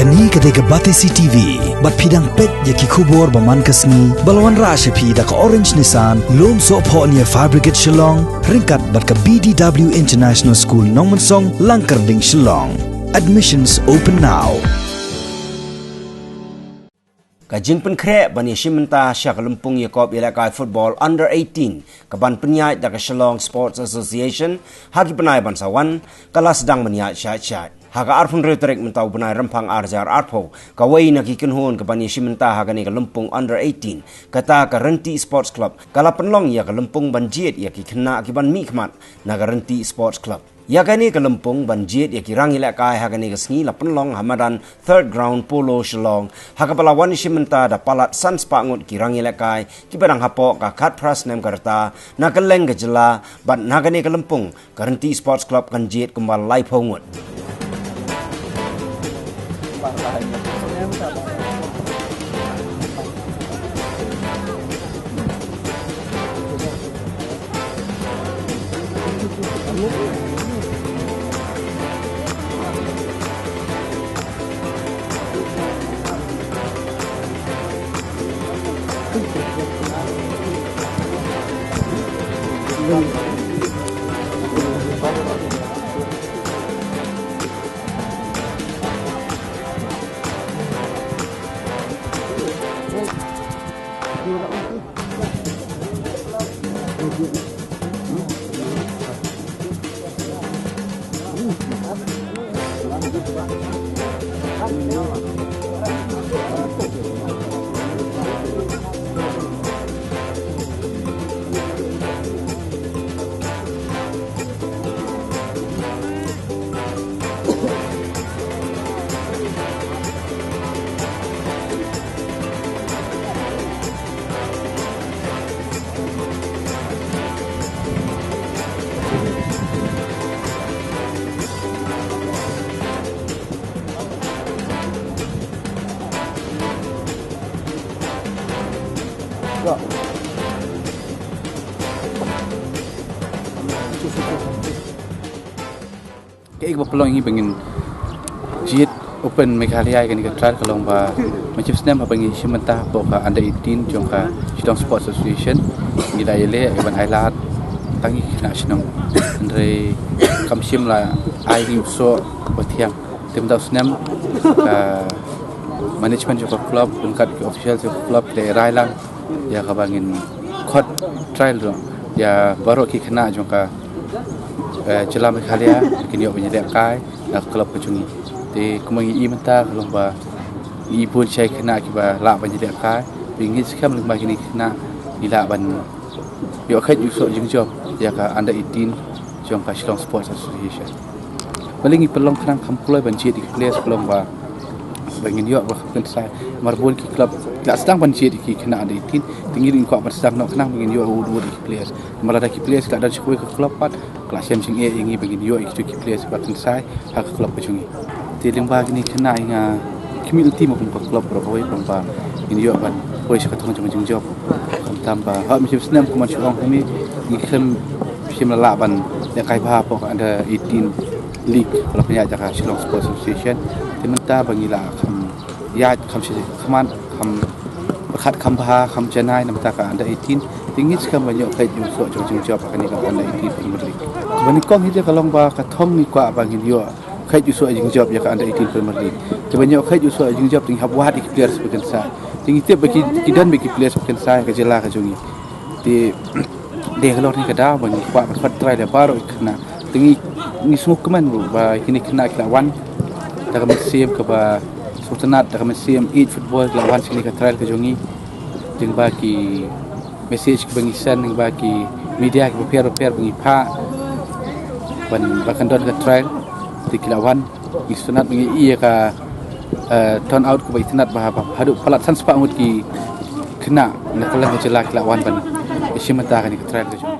Kani kadega Batesi TV, bat pidang pet yaki kubor baman kasni, balawan rasha pi da ka Orange Nissan, lom so po niya Fabricate Shillong, ringkat bat ka BDW International School Nongmansong, Langkarding Shillong. Admissions open now. Kajin pen krek bani Shimenta Syak Lumpung Yakob Ilakai Football Under 18 kaban penyai da Shillong Sports Association hagi penai bansawan kala sedang menyai syat-syat. Haga arfun retorik mentau benai rempang arjar arpo kawai nak ikan hon ke bani Shimenta haga ni ke Lumpung Under 18 kata ke Renti Sports Club kala penlong ya ke Lumpung banjit ya ki kena akiban mikmat na ke Renti Sports Club. Ya kani ke Lumpung banjit ya kirang ilakai haga ni ke sengi la penlong hamadan third ground polo Shillong haga pelawan Shimenta da palat sans pangut kirang ilakai ki barang hapok ka kat pras nem karta na ke leng ke jela bat naga ni ke Lumpung ke Renti Sports Club kanjit kembal lai pongut. Cái pelong ini pengen jit open Meghalaya kan kita kalau macam senam pengen Shimenta boka Under 18 jongka Shillong Sports Association gila ile ban highlight tangi nasional andre kamsim la ai so batiang tim tahu senam management jongka club ungkat official jongka club le railang ya kabangin court trial ya baru ki kena jongka Jelah Meghalaya kini awak menjadi kai nak kelab kecungi. Di kemangi imenta lomba ibu saya kena akibat lak menjadi kai. Ingin sekam lomba kini kena ilak ban. Yo kai jusuk jengjob ya ka Under 18 jong ka Shillong Sports Association. Paling pelong kenang kampulai banjir di place lomba. Bangin yo bahkan saya marbun ki club tak sedang banjir di kena Under 18 tinggi ingkau bersedang nak kenang bangin yo dua di place. Malah ki place tak ada cukup ke club pat kelas yang sing ingi bagi yo ikut ki place bahkan saya hak club kecungi. Di lembah ini kena inga community maupun club berapa perempuan ini yo ban boleh sekatong macam job tambah hak macam senam kuman Shillong kami iklim sim lalaban yang kai bah pok ada 18 league kalau punya jaga Shillong Sports Association dimenta bangila kam ya kam si kaman kam berkat kam bah kam janai namta ka Under 18 tinggi sekam banyak kai jusuk job akan ikut Under 18 Premier League banikong hija kalau bah katong ni kwa bangin yo kai jusuk job ya ka Under 18 Premier League banyak kai jusuk job tinggi habwat ik players bukan sa tinggi tiap bagi kidan bagi players bukan sa ka jela ka jungi di kalau ni kada bang kwa berkat try dia baru kena tinggi ni semua keman ba kini kena lawan dak mesim ke ba sultanat dak mesim eat football lawan sini ka trial ka jungi jeung bagi message ke bangisan jeung bagi media ke repair bangi pa ban bahkan don ka trial di kilawan sultanat bangi iya ka turn out ke ba internet ba hadu palat san sepak mut ki kena nak kelang jela kilawan ban Shimenta kan ka trial ka